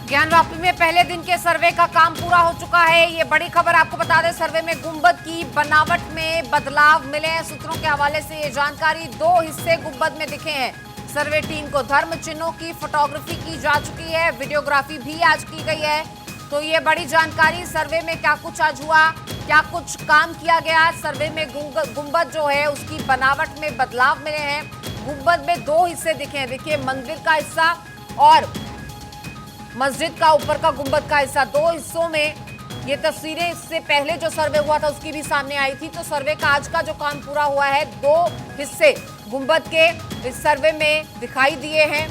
ज्ञानवापी में पहले दिन के सर्वे का काम पूरा हो चुका है। ये बड़ी खबर आपको बता दें, सर्वे में गुंबद की बनावट में बदलाव मिले हैं। सूत्रों के हवाले से ये जानकारी, 2 हिस्से गुंबद में दिखे हैं। सर्वे टीम को धर्म चिन्हों की फोटोग्राफी की जा चुकी है, वीडियोग्राफी भी आज की गई है। तो ये बड़ी जानकारी, सर्वे में क्या कुछ आज हुआ, क्या कुछ काम किया गया। सर्वे में गुंबद जो है उसकी बनावट में बदलाव मिले हैं। गुंबद में 2 हिस्से दिखे हैं, देखिए मंदिर का हिस्सा और मस्जिद का ऊपर का गुंबद का हिस्सा, 2 हिस्सों में ये तस्वीरें इससे पहले जो सर्वे हुआ था उसकी भी सामने आई थी। तो सर्वे का आज का जो काम पूरा हुआ है, 2 हिस्से गुंबद के इस सर्वे में दिखाई दिए हैं।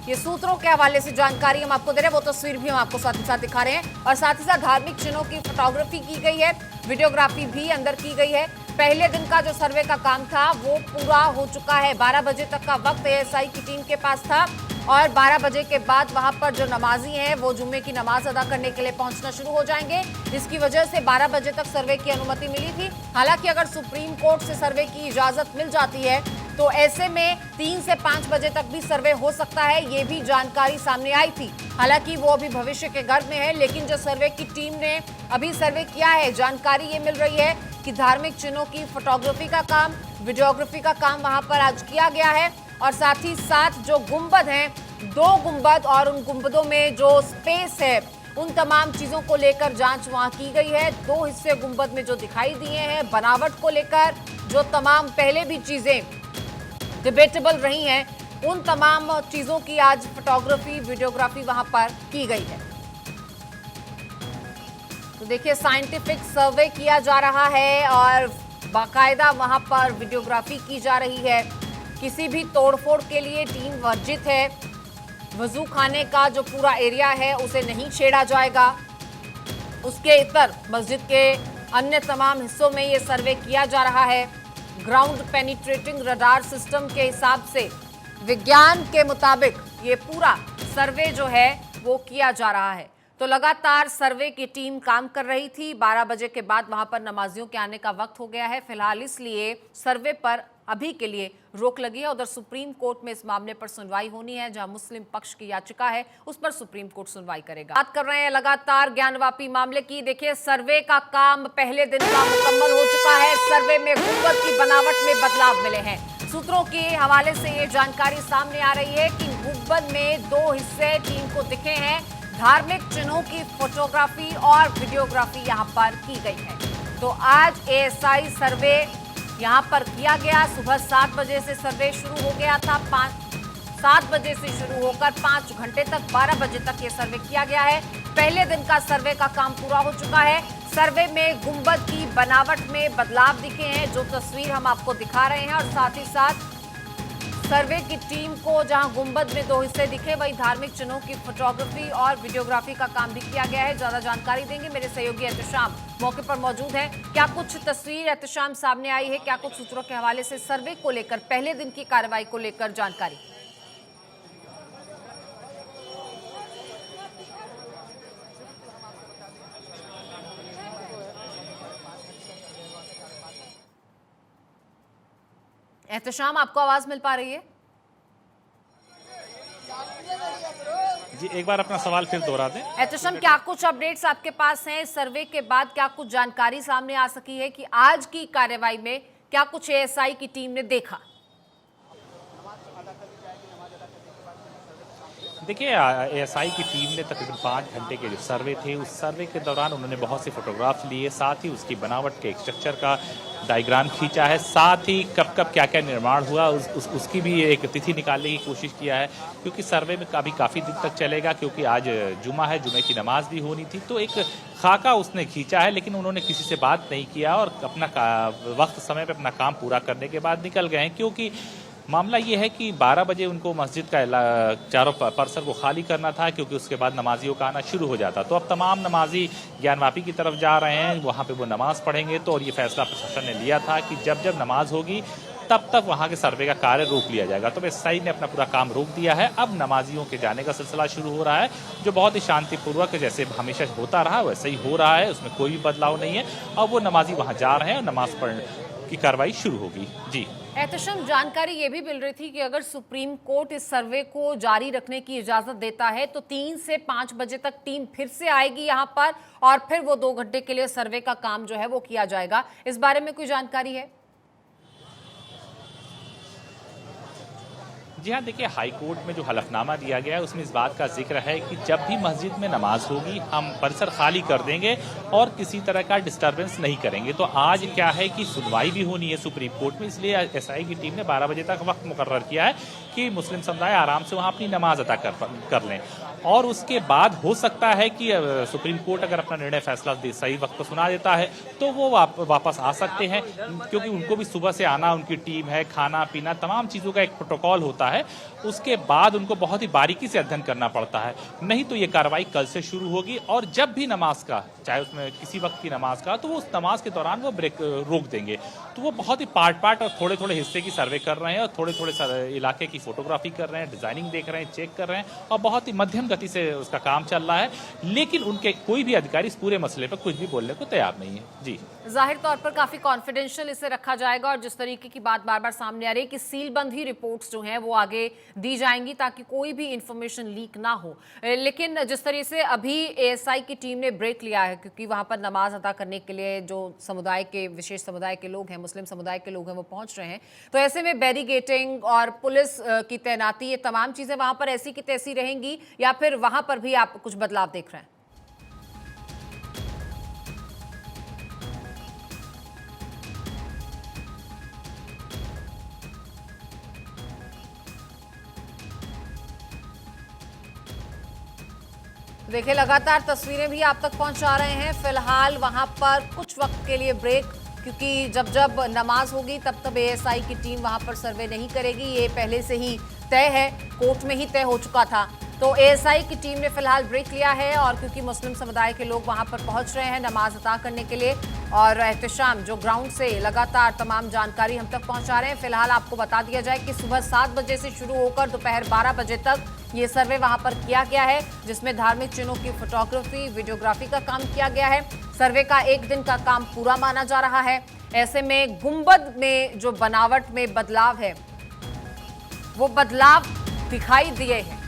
ये सूत्रों के हवाले से जानकारी हम आपको दे रहे हैं, वो तस्वीर भी हम आपको साथ ही साथ दिखा रहे हैं। और साथ ही साथ धार्मिक चिन्हों की फोटोग्राफी की गई है, वीडियोग्राफी भी अंदर की गई है। पहले दिन का जो सर्वे का काम था वो पूरा हो चुका है। 12 बजे तक का वक्त एएसआई की टीम के पास था और 12 बजे के बाद वहां पर जो नमाजी हैं वो जुम्मे की नमाज अदा करने के लिए पहुंचना शुरू हो जाएंगे। इसकी वजह से 12 बजे तक सर्वे की अनुमति मिली थी। हालांकि अगर सुप्रीम कोर्ट से सर्वे की इजाजत मिल जाती है तो ऐसे में 3 से 5 बजे तक भी सर्वे हो सकता है, ये भी जानकारी सामने आई थी। हालांकि वो अभी भविष्य के गर्भ में है, लेकिन जो सर्वे की टीम ने अभी सर्वे किया है, जानकारी ये मिल रही है कि धार्मिक चिन्हों की फोटोग्राफी का काम, वीडियोग्राफी का काम वहां पर आज किया गया है। और साथ ही साथ जो गुंबद हैं, 2 गुंबद और उन गुंबदों में जो स्पेस है, उन तमाम चीजों को लेकर जांच वहां की गई है। 2 हिस्से गुंबद में जो दिखाई दिए हैं, बनावट को लेकर जो तमाम पहले भी चीजें डिबेटेबल रही हैं, उन तमाम चीजों की आज फोटोग्राफी, वीडियोग्राफी वहां पर की गई है। तो देखिए, साइंटिफिक सर्वे किया जा रहा है और बाकायदा वहां पर वीडियोग्राफी की जा रही है। किसी भी तोड़फोड़ के लिए टीम वर्जित है। वजू खाने का जो पूरा एरिया है उसे नहीं छेड़ा जाएगा। उसके इतर मस्जिद के अन्य तमाम हिस्सों में ये सर्वे किया जा रहा है। ग्राउंड पेनिट्रेटिंग रडार सिस्टम के हिसाब से, विज्ञान के मुताबिक ये पूरा सर्वे जो है वो किया जा रहा है। तो लगातार सर्वे की टीम काम कर रही थी। 12 बजे के बाद वहां पर नमाजियों के आने का वक्त हो गया है फिलहाल, इसलिए सर्वे पर अभी के लिए रोक लगी है। उधर सुप्रीम कोर्ट में इस मामले पर सुनवाई होनी है, जहां मुस्लिम पक्ष की याचिका है उस पर सुप्रीम कोर्ट सुनवाई करेगा। बात कर रहे हैं लगातार ज्ञानवापी मामले की। देखिए, सर्वे का काम पहले दिन का मुकम्मल हो चुका है। सर्वे में गुंबद की बनावट में बदलाव मिले हैं। सूत्रों के हवाले से ये जानकारी सामने आ रही है कि गुंबद में 2 हिस्से टीम को दिखे हैं। धार्मिक चिन्हों की फोटोग्राफी और वीडियोग्राफी यहां पर की गई है। तो आज एएसआई सर्वे यहां पर किया गया। सुबह 7 बजे से सर्वे शुरू हो गया था। 7 बजे से शुरू होकर 5 घंटे तक, 12 बजे तक ये सर्वे किया गया है। पहले दिन का सर्वे का काम पूरा हो चुका है। सर्वे में गुंबद की बनावट में बदलाव दिखे हैं, जो तस्वीर हम आपको दिखा रहे हैं। और साथ ही साथ सर्वे की टीम को जहां गुंबद में 2 हिस्से दिखे, वहीं धार्मिक चिन्हों की फोटोग्राफी और वीडियोग्राफी का काम भी किया गया है। ज्यादा जानकारी देंगे मेरे सहयोगी एहतशाम, मौके पर मौजूद है। क्या कुछ तस्वीर एहतशाम सामने आई है, क्या कुछ सूत्रों के हवाले से सर्वे को लेकर, पहले दिन की कार्रवाई को लेकर जानकारी? एहतशाम, आपको आवाज मिल पा रही है? जी, एक बार अपना सवाल फिर दोहरा दें। एहतशाम, क्या कुछ अपडेट्स आपके पास हैं सर्वे के बाद? क्या कुछ जानकारी सामने आ सकी है कि आज की कार्रवाई में क्या कुछ एएसआई की टीम ने देखा? देखिए, एएसआई की टीम ने तकरीबन 5 घंटे के जो सर्वे थे, उस सर्वे के दौरान उन्होंने बहुत से फोटोग्राफ्स लिए, साथ ही उसकी बनावट के एक स्ट्रक्चर का डायग्राम खींचा है, साथ ही कब कब क्या क्या निर्माण हुआ उसकी भी एक तिथि निकालने की कोशिश किया है। क्योंकि सर्वे में काफ़ी दिन तक चलेगा, क्योंकि आज जुमा है, जुमे की नमाज भी होनी थी। तो एक खाका उसने खींचा है, लेकिन उन्होंने किसी से बात नहीं किया और अपना वक्त समय पर अपना काम पूरा करने के बाद निकल गए हैं। क्योंकि मामला ये है कि 12 बजे उनको मस्जिद का चारों परिसर को खाली करना था, क्योंकि उसके बाद नमाजियों का आना शुरू हो जाता। तो अब तमाम नमाजी ज्ञानवापी की तरफ जा रहे हैं, वहाँ पे वो नमाज पढ़ेंगे। तो और ये फैसला प्रशासन ने लिया था कि जब जब नमाज होगी तब तक वहाँ के सर्वे का कार्य रोक लिया जाएगा। तो एएसआई ने अपना पूरा काम रोक दिया है। अब नमाजियों के जाने का सिलसिला शुरू हो रहा है, जो बहुत ही शांतिपूर्वक, जैसे हमेशा होता रहा वैसे ही हो रहा है, उसमें कोई भी बदलाव नहीं है। अब वो नमाजी वहाँ जा रहे हैं और नमाज पढ़ने की कार्रवाई शुरू होगी। जी। एहतशाम, जानकारी ये भी मिल रही थी कि अगर सुप्रीम कोर्ट इस सर्वे को जारी रखने की इजाजत देता है तो 3 से 5 बजे तक टीम फिर से आएगी यहां पर और फिर वो 2 घंटे के लिए सर्वे का काम जो है वो किया जाएगा। इस बारे में कोई जानकारी है? जी हाँ, देखिए हाई कोर्ट में जो हलफनामा दिया गया है उसमें इस बात का जिक्र है कि जब भी मस्जिद में नमाज होगी हम परिसर खाली कर देंगे और किसी तरह का डिस्टरबेंस नहीं करेंगे। तो आज क्या है कि सुनवाई भी होनी है सुप्रीम कोर्ट में, इसलिए एसआई की टीम ने 12 बजे तक वक्त मुकर्रर किया है कि मुस्लिम समुदाय आराम से वहाँ अपनी नमाज अदा कर लें। और उसके बाद हो सकता है कि सुप्रीम कोर्ट अगर अपना निर्णय फैसला सही वक्त पर सुना देता है तो वो वापस आ सकते हैं, क्योंकि उनको भी सुबह से आना, उनकी टीम है, खाना पीना, तमाम चीज़ों का एक प्रोटोकॉल होता है। उसके बाद उनको बहुत ही बारीकी से अध्ययन करना पड़ता है, नहीं तो ये कार्रवाई कल से शुरू होगी। और जब भी नमाज का, चाहे उसमें किसी वक्त की नमाज का, तो वो उस नमाज के दौरान वो ब्रेक रोक देंगे। तो वो बहुत ही पार्ट और थोड़े थोड़े हिस्से की सर्वे कर रहे हैं और थोड़े थोड़े इलाके की फोटोग्राफी कर रहे हैं, डिजाइनिंग देख रहे हैं, चेक कर रहे हैं और बहुत ही मध्यम गति से उसका काम चल रहा है। लेकिन उनके कोई भी अधिकारी इस पूरे मसले पर कुछ भी बोलने को तैयार नहीं है। जी, जाहिर तौर पर काफी कॉन्फिडेंशियल इसे रखा जाएगा और जिस तरीके की बात बार बार सामने आ रही है कि सीलबंद ही रिपोर्ट्स जो हैं वो आगे दी जाएंगी ताकि कोई भी इंफॉर्मेशन लीक ना हो। लेकिन जिस तरह से अभी एएसआई की टीम ने ब्रेक लिया है क्योंकि वहां पर नमाज अदा करने के लिए जो समुदाय के, विशेष समुदाय के लोग हैं, मुस्लिम समुदाय के लोग हैं, वो पहुंच रहे हैं, तो ऐसे में बैरिगेटिंग और पुलिस की तैनाती, ये तमाम चीजें वहां पर ऐसी की तैसी रहेंगी या फिर वहां पर भी आप कुछ बदलाव देख रहे हैं? देखिए, लगातार तस्वीरें भी आप तक पहुंचा रहे हैं। फिलहाल वहां पर कुछ वक्त के लिए ब्रेक, क्योंकि जब नमाज होगी तब एएसआई की टीम वहां पर सर्वे नहीं करेगी, ये पहले से ही तय है, कोर्ट में ही तय हो चुका था। तो एएसआई की टीम ने फिलहाल ब्रेक लिया है और क्योंकि मुस्लिम समुदाय के लोग वहां पर पहुंच रहे हैं नमाज अदा करने के लिए और एहतशाम जो ग्राउंड से लगातार तमाम जानकारी हम तक पहुंचा रहे हैं। फिलहाल आपको बता दिया जाए कि सुबह 7 बजे से शुरू होकर दोपहर 12 बजे तक ये सर्वे वहां पर किया गया है, जिसमें धार्मिक चिन्हों की फोटोग्राफी, वीडियोग्राफी का काम किया गया है। सर्वे का 1 दिन का काम पूरा माना जा रहा है। ऐसे में गुंबद में जो बनावट में बदलाव है वो बदलाव दिखाई दिए हैं।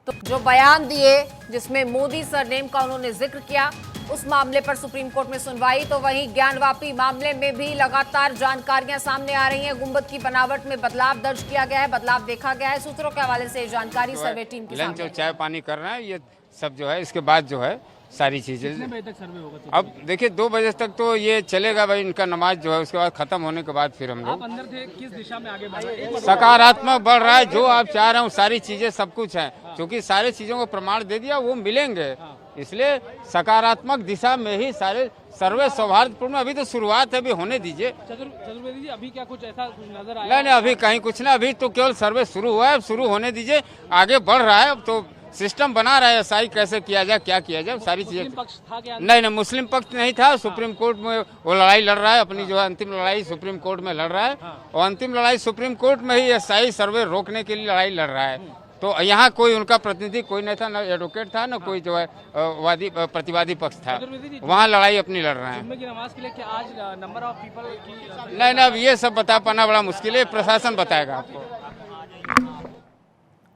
तो जो बयान दिए जिसमें मोदी सरनेम का उन्होंने जिक्र किया, उस मामले पर सुप्रीम कोर्ट में सुनवाई। तो वहीं ज्ञानवापी मामले में भी लगातार जानकारियां सामने आ रही हैं। गुंबद की बनावट में बदलाव दर्ज किया गया है, बदलाव देखा गया है। सूत्रों के हवाले से जानकारी सर्वे टीम की लंच और चाय पानी कर रहे हैं, ये सब जो है इसके बाद जो है सारी चीजें। कितने बजे तक सर्वे होगा? अब देखिए 2 बजे तक तो ये चलेगा भाई, इनका नमाज जो है उसके बाद खत्म होने के बाद फिर हम लोग। आप अंदर थे, किस दिशा में आगे बढ़ रहे हैं? सकारात्मक बढ़ रहा है, जो आप चाह रहे हो सारी चीजें सब कुछ है, क्योंकि सारी चीजों को प्रमाण दे दिया वो मिलेंगे, इसलिए सकारात्मक दिशा में ही सारे सर्वे सौहार्दपूर्ण। अभी तो शुरुआत है, अभी होने दीजिए। चतुर्वेदी जी, अभी क्या कुछ ऐसा कुछ नजर आया? नहीं, अभी कहीं कुछ ना, अभी तो केवल सर्वे शुरू हुआ है, अब शुरू होने दीजिए, आगे बढ़ रहा है। अब तो सिस्टम बना रहा है एसआई कैसे किया जाए, क्या किया जाए, सारी चीजें। पक्ष था क्या? नहीं, मुस्लिम पक्ष नहीं था। सुप्रीम कोर्ट में वो लड़ाई लड़ रहा है, अपनी जो है अंतिम लड़ाई सुप्रीम कोर्ट में लड़ रहा है और अंतिम लड़ाई सुप्रीम कोर्ट में ही एसआई सर्वे रोकने के लिए लड़ाई लड़ रहा है। तो यहाँ कोई उनका प्रतिनिधि कोई नहीं था, न एडवोकेट था, न कोई जो है वादी प्रतिवादी पक्ष था, वहाँ लड़ाई अपनी लड़ रहे हैं। जुम्मे की नमाज के लिए क्या आज नंबर ऑफ पीपल की? नहीं, अब ये सब बता पाना बड़ा मुश्किल है, प्रशासन बताएगा आपको।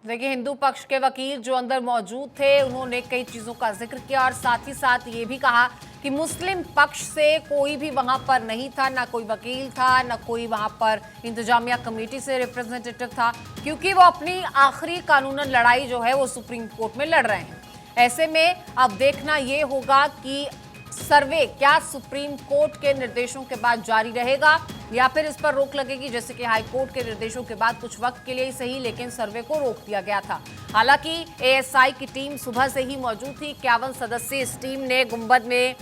देखिए, हिंदू पक्ष के वकील जो अंदर मौजूद थे उन्होंने कई चीजों का जिक्र किया और साथ ही साथ ये भी कहा कि मुस्लिम पक्ष से कोई भी वहां पर नहीं था, ना कोई वकील था, ना कोई वहां पर इंतजामिया कमेटी से रिप्रेजेंटेटिव था, क्योंकि वो अपनी आखिरी कानूनन लड़ाई जो है वो सुप्रीम कोर्ट में लड़ रहे हैं। ऐसे में अब देखना ये होगा कि सर्वे क्या सुप्रीम कोर्ट के निर्देशों के बाद जारी रहेगा या फिर इस पर रोक लगेगी, जैसे कि हाई कोर्ट के निर्देशों के बाद कुछ वक्त के लिए ही सही लेकिन सर्वे को रोक दिया गया था। हालांकि एएसआई की टीम सुबह से ही मौजूद थी। 51 सदस्यीय इस टीम ने गुंबद में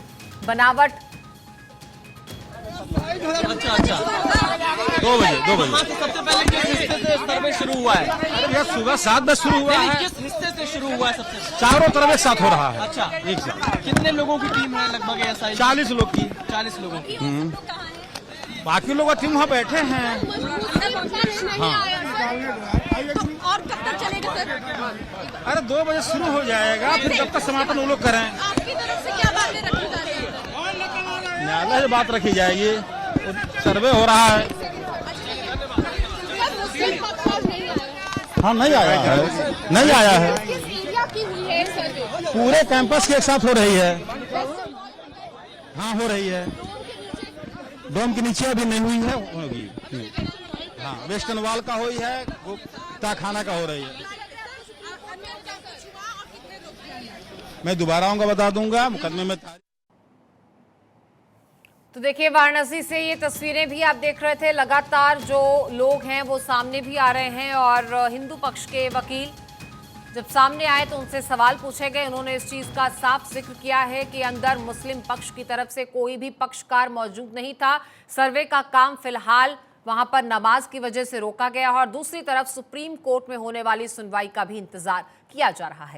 बनावट 2 बजे सबसे पहले किस हिस्से से सर्वे शुरू हुआ है? यह सुबह 7 बजे शुरू हुआ है। किस हिस्से से शुरू हुआ है? सबसे चारों तरफ एक साथ हो रहा है। अच्छा, एक साथ। कितने लोगों की टीम है लगभग एएसआई? 40 लोग की। 40 लोगों की। बाकी लोग टीम वहाँ बैठे हैं। हाँ, और कब तक चलेगा सर? अरे 2 बजे शुरू हो जाएगा, फिर जब तक समापन वो लोग करें। आपकी तरफ से क्या बातें रखी जा रही है? न्यायालय से बात रखी जाएगी। सर्वे हो रहा है। मुस्लिम पक्ष आज नहीं आ रहा हाँ, नहीं आया है, नहीं आया है। किस एरिया की हुई है सर्वे? पूरे कैंपस के एक साथ हो रही है। हाँ, हो रही है। डोम के नीचे अभी नहीं हुई है, होगी। हाँ, वेस्टर्न वॉल का हुई है, खाना का हो रही है। मैं दोबारा आऊंगा, बता दूंगा मुकदमे में। तो देखिए, वाराणसी से ये तस्वीरें भी आप देख रहे थे। लगातार जो लोग हैं वो सामने भी आ रहे हैं और हिंदू पक्ष के वकील जब सामने आए तो उनसे सवाल पूछे गए। उन्होंने इस चीज का साफ जिक्र किया है कि अंदर मुस्लिम पक्ष की तरफ से कोई भी पक्षकार मौजूद नहीं था। सर्वे का काम फिलहाल वहां पर नमाज की वजह से रोका गया और दूसरी तरफ सुप्रीम कोर्ट में होने वाली सुनवाई का भी इंतजार किया जा रहा है।